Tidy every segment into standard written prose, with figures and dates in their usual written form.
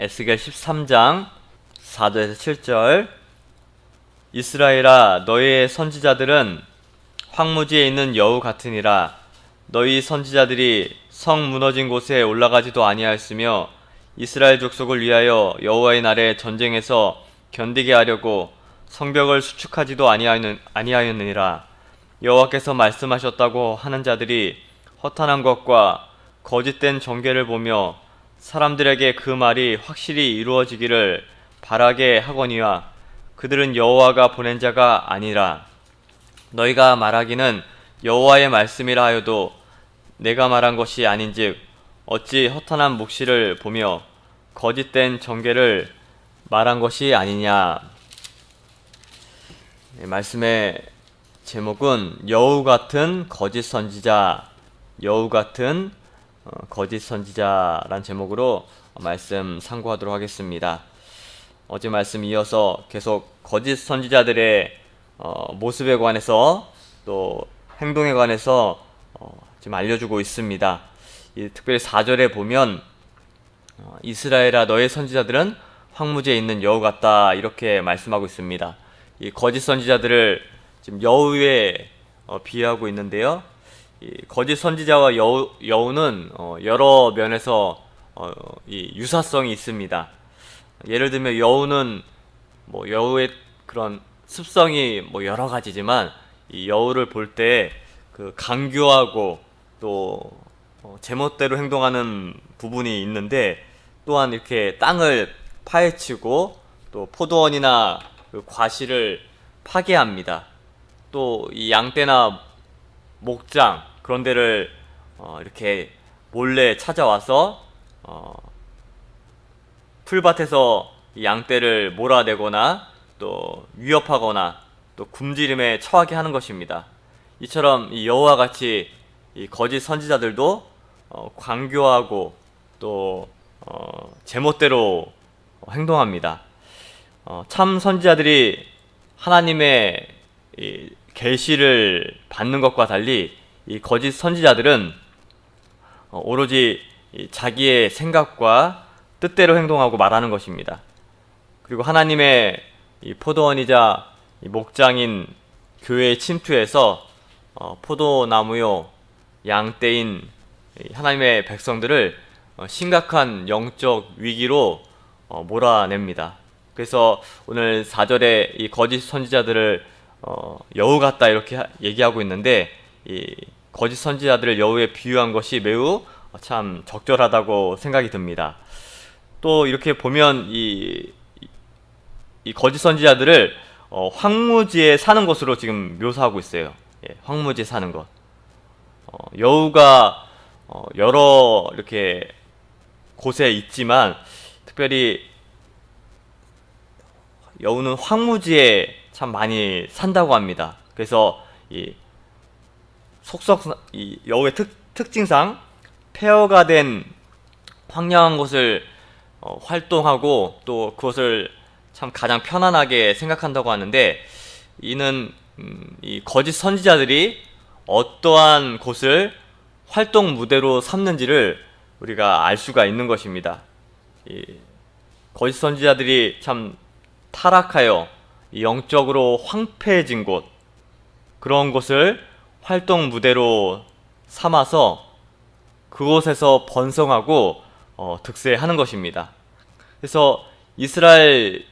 에스겔 13장 4절에서 7절. 이스라엘아, 너희의 선지자들은 황무지에 있는 여우 같으니라. 너희 선지자들이 성 무너진 곳에 올라가지도 아니하였으며 이스라엘 족속을 위하여 여호와의 날에 전쟁에서 견디게 하려고 성벽을 수축하지도 아니하였느니라. 여호와께서 말씀하셨다고 하는 자들이 허탄한 것과 거짓된 전개를 보며 사람들에게 그 말이 확실히 이루어지기를 바라게 하거니와 그들은 여호와가 보낸 자가 아니라. 너희가 말하기는 여호와의 말씀이라 하여도 내가 말한 것이 아닌즉 어찌 허탄한 묵시를 보며 거짓된 전개를 말한 것이 아니냐. 말씀의 제목은 여우 같은 거짓 선지자, 여우 같은 거짓 선지자란 제목으로 말씀 상고하도록 하겠습니다. 어제 말씀 이어서 계속 거짓 선지자들의 모습에 관해서 또 행동에 관해서 지금 알려주고 있습니다. 특별히 4절에 보면 이스라엘아, 너의 선지자들은 황무지에 있는 여우 같다, 이렇게 말씀하고 있습니다. 이 거짓 선지자들을 지금 여우에 비유하고 있는데요. 이 거짓 선지자와 여우는 여러 면에서 이 유사성이 있습니다. 예를 들면 여우는 여우의 그런 습성이 여러 가지지만 이 여우를 볼 때 그 강교하고 또 제멋대로 행동하는 부분이 있는데, 또한 이렇게 땅을 파헤치고 또 포도원이나 그 과실을 파괴합니다. 또 이 양떼나 목장 그런 데를 이렇게 몰래 찾아와서 풀밭에서 양떼를 몰아내거나 또 위협하거나 또 굶주림에 처하게 하는 것입니다. 이처럼 이 여호와 같이 이 거짓 선지자들도 광교하고 또 제멋대로 행동합니다. 참 선지자들이 하나님의 이 계시를 받는 것과 달리 이 거짓 선지자들은 오로지 자기의 생각과 뜻대로 행동하고 말하는 것입니다. 그리고 하나님의 이 포도원이자 이 목장인 교회에 침투해서 포도나무요 양떼인 하나님의 백성들을 심각한 영적 위기로 몰아냅니다. 그래서 오늘 4절에 이 거짓 선지자들을 여우 같다, 이렇게 얘기하고 있는데, 이 거짓 선지자들을 여우에 비유한 것이 매우 참 적절하다고 생각이 듭니다. 또 이렇게 보면 이 거짓 선지자들을 황무지에 사는 것으로 지금 묘사하고 있어요. 황무지에 사는 것. 여우가 여러 이렇게 곳에 있지만 특별히 여우는 황무지에 참 많이 산다고 합니다. 그래서 이 여우의 특징상 폐허가 된 황량한 곳을 활동하고 또 그것을 참 가장 편안하게 생각한다고 하는데, 이는 이 거짓 선지자들이 어떠한 곳을 활동 무대로 삼는지를 우리가 알 수가 있는 것입니다. 이 거짓 선지자들이 참 타락하여 영적으로 황폐해진 곳, 그런 곳을 활동 무대로 삼아서 그곳에서 번성하고 득세하는 것입니다. 그래서 이스라엘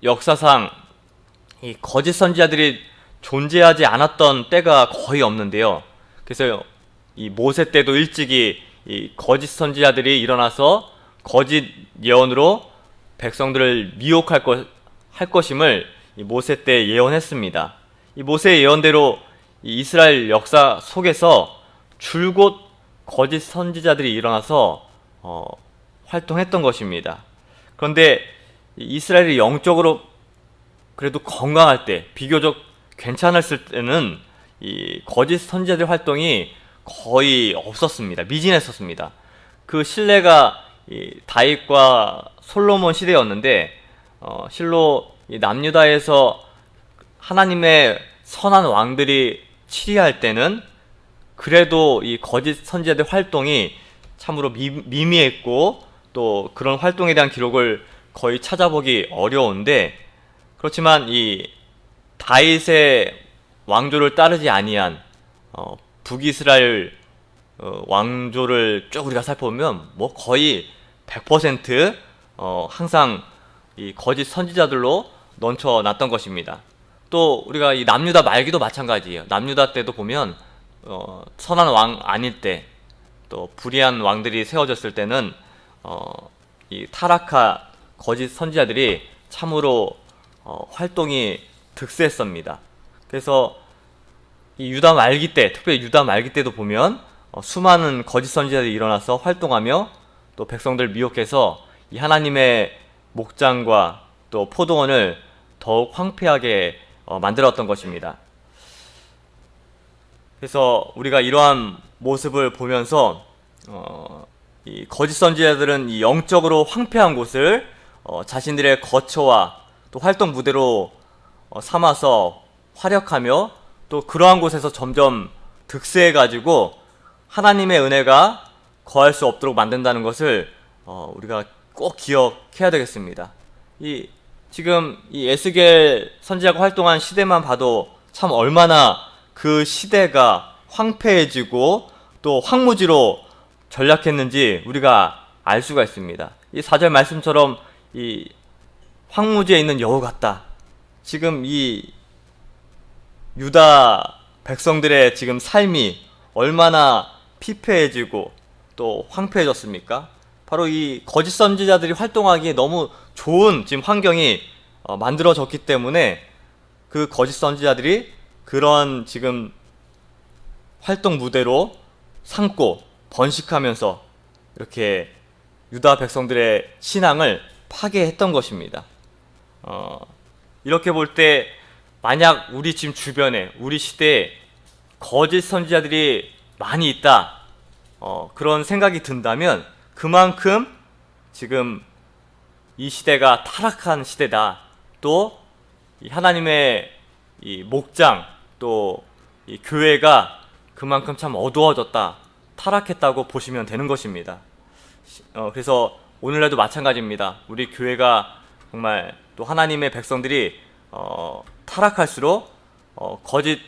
역사상 이 거짓 선지자들이 존재하지 않았던 때가 거의 없는데요. 그래서 이 모세 때도 일찍이 이 거짓 선지자들이 일어나서 거짓 예언으로 백성들을 미혹할 것임을 이 모세 때 예언했습니다. 이 모세의 예언대로 이 이스라엘 역사 속에서 줄곧 거짓 선지자들이 일어나서 활동했던 것입니다. 그런데 이스라엘이 영적으로 그래도 건강할 때, 비교적 괜찮았을 때는 이 거짓 선지자들 활동이 거의 없었습니다. 미진했었습니다. 그 신뢰가 이 다윗과 솔로몬 시대였는데, 실로 이 남유다에서 하나님의 선한 왕들이 치리할 때는 그래도 이 거짓 선지자들 활동이 참으로 미미했고 또 그런 활동에 대한 기록을 거의 찾아보기 어려운데, 그렇지만 이 다윗의 왕조를 따르지 아니한 북이스라엘 왕조를 쭉 우리가 살펴보면 뭐 거의 100% 항상 이 거짓 선지자들로 넘쳐났던 것입니다. 또 우리가 이 남유다 말기도 마찬가지예요. 남유다 때도 보면 선한 왕 아닐 때, 또 불의한 왕들이 세워졌을 때는 이 타락한 거짓 선지자들이 참으로 활동이 득세했습니다. 그래서 이 유다 말기 때, 특별히 유다 말기 때도 보면 수많은 거짓 선지자들이 일어나서 활동하며 또 백성들 미혹해서 이 하나님의 목장과 또 포도원을 더욱 황폐하게 만들었던 것입니다. 그래서 우리가 이러한 모습을 보면서 이 거짓 선지자들은 이 영적으로 황폐한 곳을 자신들의 거처와 또 활동 무대로 삼아서 활약하며 또 그러한 곳에서 점점 득세해가지고 하나님의 은혜가 거할 수 없도록 만든다는 것을 우리가 꼭 기억해야 되겠습니다. 지금 이 에스겔 선지자가 활동한 시대만 봐도 참 얼마나 그 시대가 황폐해지고 또 황무지로 전락했는지 우리가 알 수가 있습니다. 이 4절 말씀처럼 이 황무지에 있는 여우 같다. 지금 이 유다 백성들의 지금 삶이 얼마나 피폐해지고 또 황폐해졌습니까? 바로 이 거짓 선지자들이 활동하기에 너무 좋은 지금 환경이 만들어졌기 때문에 그 거짓 선지자들이 그런 지금 활동 무대로 삼고 번식하면서 이렇게 유다 백성들의 신앙을 파괴했던 것입니다. 이렇게 볼 때 만약 우리 지금 주변에 우리 시대에 거짓 선지자들이 많이 있다, 그런 생각이 든다면 그만큼 지금 이 시대가 타락한 시대다. 또 이 하나님의 이 목장, 또 이 교회가 그만큼 참 어두워졌다, 타락했다고 보시면 되는 것입니다. 그래서 오늘날도 마찬가지입니다. 우리 교회가 정말 또 하나님의 백성들이 타락할수록 거짓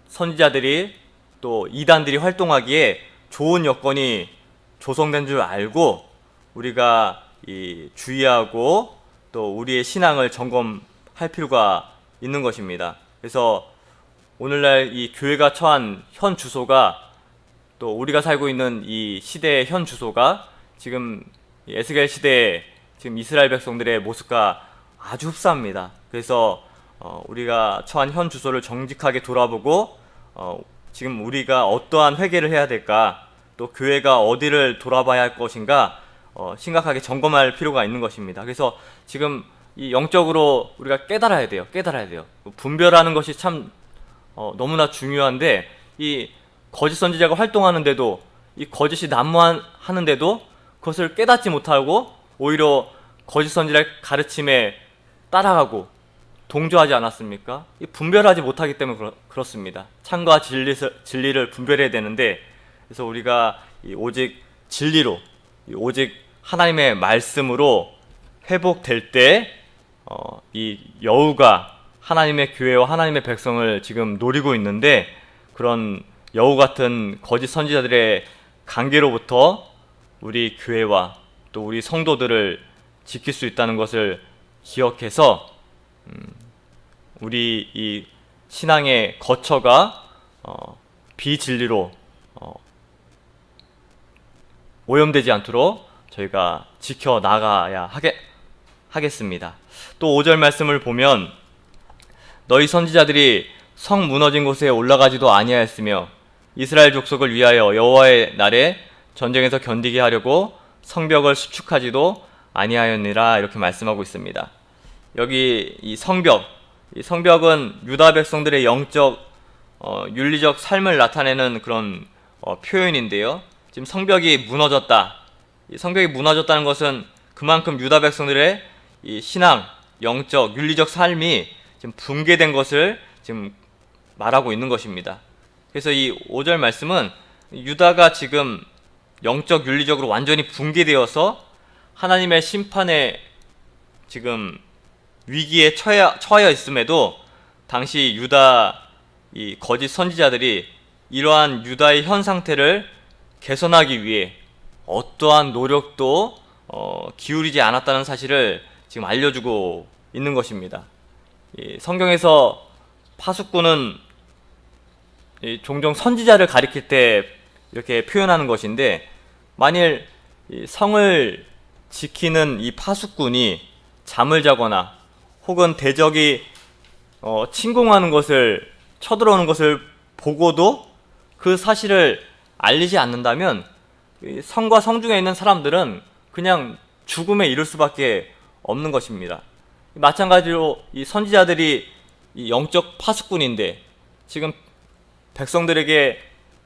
선지자들이 또 이단들이 활동하기에 좋은 여건이 조성된 줄 알고 우리가 주의하고 또 우리의 신앙을 점검할 필요가 있는 것입니다. 그래서 오늘날 이 교회가 처한 현 주소가, 또 우리가 살고 있는 이 시대의 현 주소가 지금 에스겔 시대의 지금 이스라엘 백성들의 모습과 아주 흡사합니다. 그래서 우리가 처한 현 주소를 정직하게 돌아보고 지금 우리가 어떠한 회개를 해야 될까, 또 교회가 어디를 돌아봐야 할 것인가 심각하게 점검할 필요가 있는 것입니다. 그래서 지금 이 영적으로 우리가 깨달아야 돼요. 분별하는 것이 참 너무나 중요한데, 이 거짓 선지자가 활동하는데도, 이 거짓이 난무하는데도 그것을 깨닫지 못하고 오히려 거짓 선지자의 가르침에 따라가고 동조하지 않았습니까? 분별하지 못하기 때문에 그렇습니다. 참과 진리를 분별해야 되는데, 그래서 우리가 오직 진리로, 오직 하나님의 말씀으로 회복될 때 이 여우가 하나님의 교회와 하나님의 백성을 지금 노리고 있는데, 그런 여우 같은 거짓 선지자들의 관계로부터 우리 교회와 또 우리 성도들을 지킬 수 있다는 것을 기억해서 우리 이 신앙의 거처가 비진리로 오염되지 않도록 저희가 지켜나가야 하겠습니다. 또 5절 말씀을 보면 너희 선지자들이 성 무너진 곳에 올라가지도 아니하였으며 이스라엘 족속을 위하여 여호와의 날에 전쟁에서 견디게 하려고 성벽을 수축하지도 아니하였느니라, 이렇게 말씀하고 있습니다. 여기 이 성벽은 유다 백성들의 영적 윤리적 삶을 나타내는 그런 표현인데요. 지금 성벽이 무너졌다. 이 성벽이 무너졌다는 것은 그만큼 유다 백성들의 이 신앙, 영적, 윤리적 삶이 지금 붕괴된 것을 지금 말하고 있는 것입니다. 그래서 이 5절 말씀은 유다가 지금 영적, 윤리적으로 완전히 붕괴되어서 하나님의 심판에 지금 위기에 처하여 있음에도 당시 유다 이 거짓 선지자들이 이러한 유다의 현 상태를 개선하기 위해 어떠한 노력도 기울이지 않았다는 사실을 지금 알려주고 있는 것입니다. 성경에서 파수꾼은 종종 선지자를 가리킬 때 이렇게 표현하는 것인데, 만일 성을 지키는 이 파수꾼이 잠을 자거나 혹은 대적이 침공하는 것을, 쳐들어오는 것을 보고도 그 사실을 알리지 않는다면 성과 성중에 있는 사람들은 그냥 죽음에 이를 수밖에 없는 것입니다. 마찬가지로 이 선지자들이 이 영적 파수꾼인데 지금 백성들에게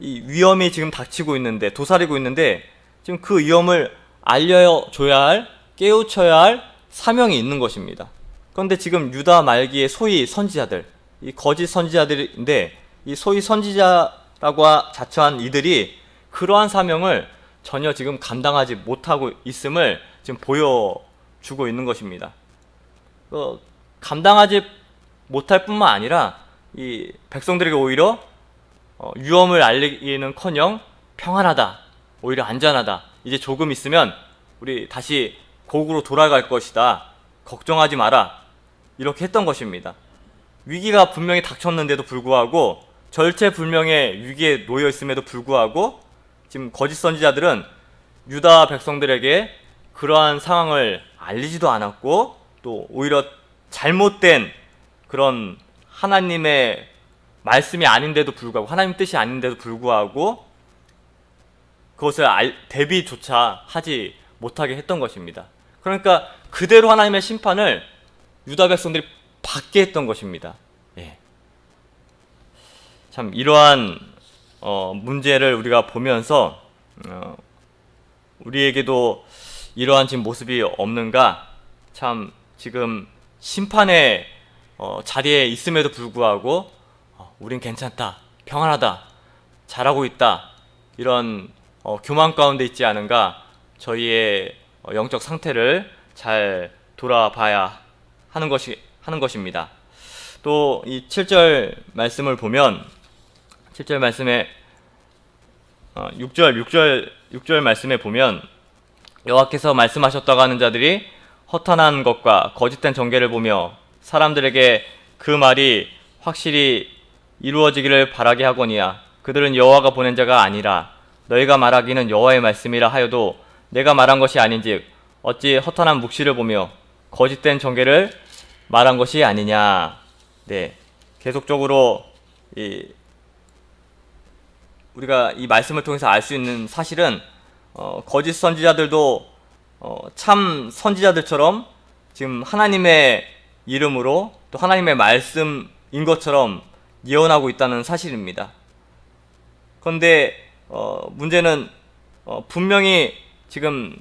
이 위험이 지금 닥치고 있는데, 도사리고 있는데, 지금 그 위험을 알려줘야 할, 깨우쳐야 할 사명이 있는 것입니다. 그런데 지금 유다 말기의 소위 선지자들, 이 거짓 선지자들인데, 이 소위 선지자라고 자처한 이들이 그러한 사명을 전혀 지금 감당하지 못하고 있음을 지금 보여주고 있는 것입니다. 감당하지 못할 뿐만 아니라 이 백성들에게 오히려 위험을 알리기는커녕 평안하다, 오히려 안전하다, 이제 조금 있으면 우리 다시 고국으로 돌아갈 것이다, 걱정하지 마라, 이렇게 했던 것입니다. 위기가 분명히 닥쳤는데도 불구하고, 절체불명의 위기에 놓여 있음에도 불구하고 지금 거짓 선지자들은 유다 백성들에게 그러한 상황을 알리지도 않았고, 또 오히려 잘못된 그런 하나님의 말씀이 아닌데도 불구하고, 하나님 뜻이 아닌데도 불구하고 그것을 대비조차 하지 못하게 했던 것입니다. 그러니까 그대로 하나님의 심판을 유다 백성들이 받게 했던 것입니다. 참 이러한 문제를 우리가 보면서 우리에게도 이러한 지금 모습이 없는가, 참 지금 심판의 자리에 있음에도 불구하고 우린 괜찮다, 평안하다, 잘하고 있다, 이런 교만 가운데 있지 않은가, 저희의 영적 상태를 잘 돌아봐야 하는 것입니다. 또 이 7절 말씀을 보면, 7절 말씀에 6절 말씀에 보면, 여호와께서 말씀하셨다고 하는 자들이 허탄한 것과 거짓된 전개를 보며 사람들에게 그 말이 확실히 이루어지기를 바라게 하거니와 그들은 여호와가 보낸 자가 아니라 너희가 말하기는 여호와의 말씀이라 하여도 내가 말한 것이 아닌즉 어찌 허탄한 묵시를 보며 거짓된 전개를 말한 것이 아니냐. 계속적으로 우리가 이 말씀을 통해서 알 수 있는 사실은 거짓 선지자들도 참 선지자들처럼 지금 하나님의 이름으로 또 하나님의 말씀인 것처럼 예언하고 있다는 사실입니다. 그런데 문제는 분명히 지금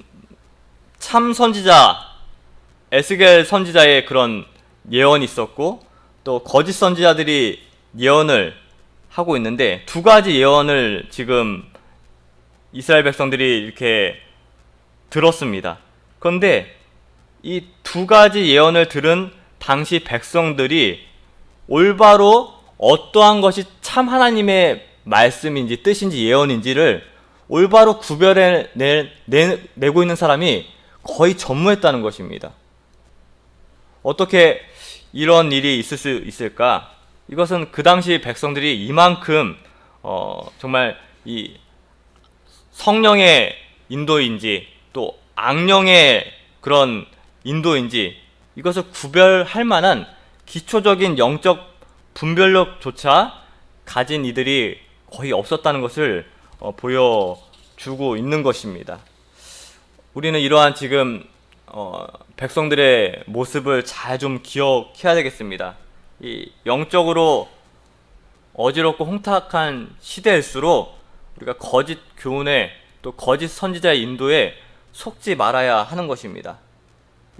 참 선지자 에스겔 선지자의 그런 예언이 있었고, 또 거짓 선지자들이 예언을 하고 있는데, 두 가지 예언을 지금 이스라엘 백성들이 이렇게 들었습니다. 그런데 이 두 가지 예언을 들은 당시 백성들이 올바로 어떠한 것이 참 하나님의 말씀인지 뜻인지 예언인지를 올바로 구별해내고 있는 사람이 거의 전무했다는 것입니다. 어떻게 이런 일이 있을 수 있을까? 이것은 그 당시 백성들이 이만큼 정말 이 성령의 인도인지 또 악령의 그런 인도인지, 이것을 구별할 만한 기초적인 영적 분별력조차 가진 이들이 거의 없었다는 것을 보여주고 있는 것입니다. 우리는 이러한 지금 백성들의 모습을 잘 좀 기억해야 되겠습니다. 이 영적으로 어지럽고 혼탁한 시대일수록 우리가 거짓 교훈에 또 거짓 선지자의 인도에 속지 말아야 하는 것입니다.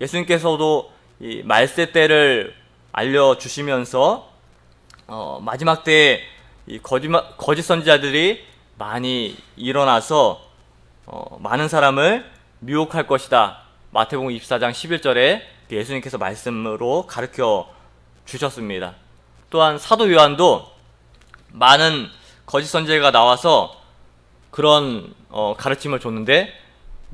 예수님께서도 이 말세 때를 알려주시면서 마지막 때에 이 거짓 선지자들이 많이 일어나서 많은 사람을 미혹할 것이다, 마태복음 24장 11절에 예수님께서 말씀으로 가르쳐 주셨습니다. 또한 사도 요한도 많은 거짓 선지자가 나와서 그런 가르침을 줬는데,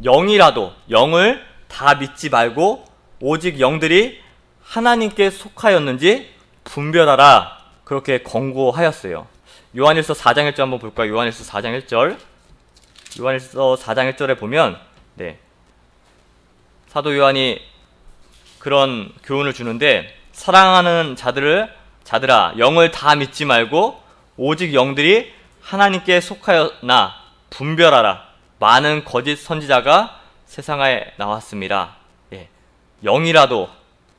영을 다 믿지 말고 오직 영들이 하나님께 속하였는지 분별하라, 그렇게 권고하였어요. 요한일서 4장 1절 한번 볼까요? 요한일서 4장 1절. 요한일서 4장 1절에 보면 사도 요한이 그런 교훈을 주는데, 사랑하는 자들아 영을 다 믿지 말고 오직 영들이 하나님께 속하였나 분별하라. 많은 거짓 선지자가 세상에 나왔습니다. 영이라도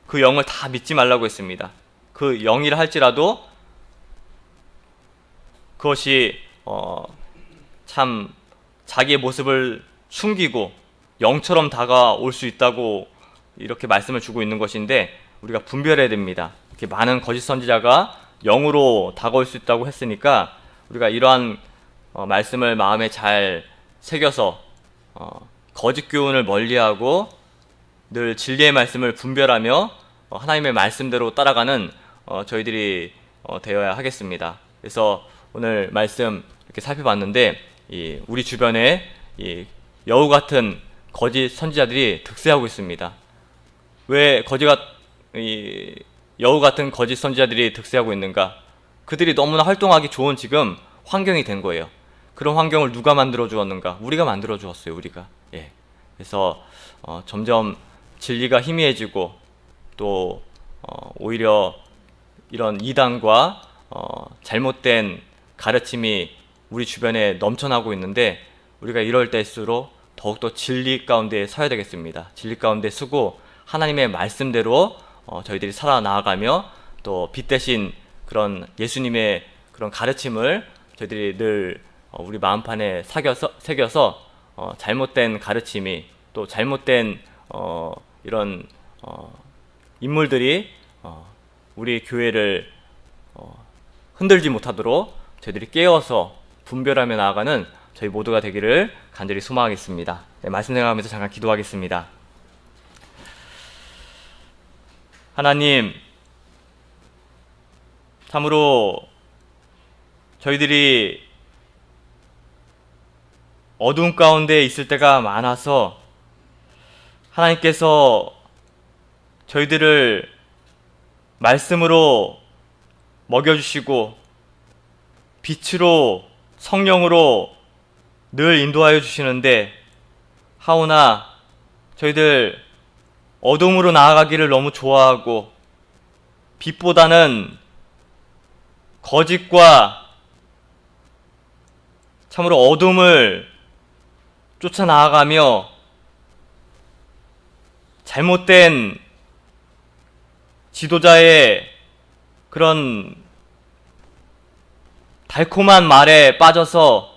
그 영을 다 믿지 말라고 했습니다. 그 영이라 할지라도 그것이 참 자기의 모습을 숨기고 영처럼 다가올 수 있다고 이렇게 말씀을 주고 있는 것인데, 우리가 분별해야 됩니다. 이렇게 많은 거짓 선지자가 영으로 다가올 수 있다고 했으니까 우리가 이러한 말씀을 마음에 잘 새겨서 거짓 교훈을 멀리하고 늘 진리의 말씀을 분별하며 하나님의 말씀대로 따라가는 저희들이 되어야 하겠습니다. 그래서 오늘 말씀 이렇게 살펴봤는데, 우리 주변에 여우 같은 거짓 선지자들이 득세하고 있습니다. 왜 여우 같은 거짓 선지자들이 득세하고 있는가? 그들이 너무나 활동하기 좋은 지금 환경이 된 거예요. 그런 환경을 누가 만들어 주었는가? 우리가 만들어 주었어요. 우리가. 그래서 점점 진리가 희미해지고 또 오히려 이런 이단과 잘못된 가르침이 우리 주변에 넘쳐나고 있는데, 우리가 이럴 때일수록 더욱더 진리 가운데 서야 되겠습니다. 진리 가운데 서고 하나님의 말씀대로 저희들이 살아나가며 또 빛 대신 그런 예수님의 그런 가르침을 저희들이 늘 우리 마음판에 새겨서 잘못된 가르침이 또 잘못된 이런 인물들이 우리 교회를 흔들지 못하도록 저희들이 깨어서 분별하며 나아가는 저희 모두가 되기를 간절히 소망하겠습니다. 말씀 생각하면서 잠깐 기도하겠습니다. 하나님, 참으로 저희들이 어두운 가운데 있을 때가 많아서 하나님께서 저희들을 말씀으로 먹여주시고 빛으로 성령으로 늘 인도하여 주시는데, 하오나 저희들 어둠으로 나아가기를 너무 좋아하고 빛보다는 거짓과 참으로 어둠을 쫓아 나아가며 잘못된 지도자의 그런 달콤한 말에 빠져서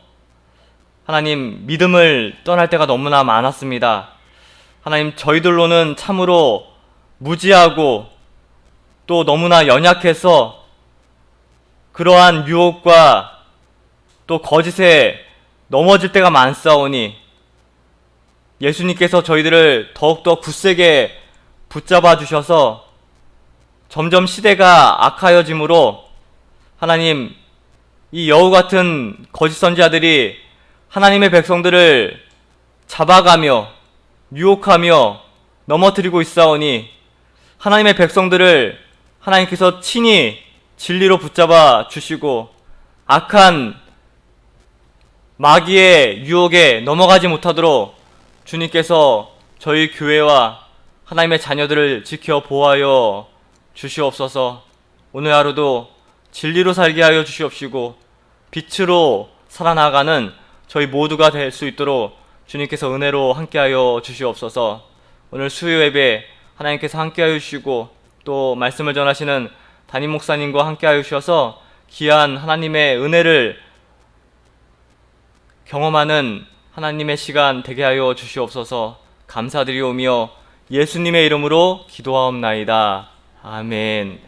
하나님 믿음을 떠날 때가 너무나 많았습니다. 하나님, 저희들로는 참으로 무지하고 또 너무나 연약해서 그러한 유혹과 또 거짓에 넘어질 때가 많사오니, 예수님께서 저희들을 더욱더 굳세게 붙잡아 주셔서 점점 시대가 악하여짐으로 하나님, 이 여우 같은 거짓 선지자들이 하나님의 백성들을 잡아가며 유혹하며 넘어뜨리고 있사오니, 하나님의 백성들을 하나님께서 친히 진리로 붙잡아 주시고 악한 마귀의 유혹에 넘어가지 못하도록 주님께서 저희 교회와 하나님의 자녀들을 지켜 보호하여 주시옵소서. 오늘 하루도 진리로 살게 하여 주시옵시고 빛으로 살아나가는 저희 모두가 될 수 있도록 주님께서 은혜로 함께하여 주시옵소서. 오늘 수요 예배 하나님께서 함께하여 주시고 또 말씀을 전하시는 담임 목사님과 함께하여 주셔서 귀한 하나님의 은혜를 경험하는 하나님의 시간 되게 하여 주시옵소서. 감사드리오며 예수님의 이름으로 기도하옵나이다. 아멘.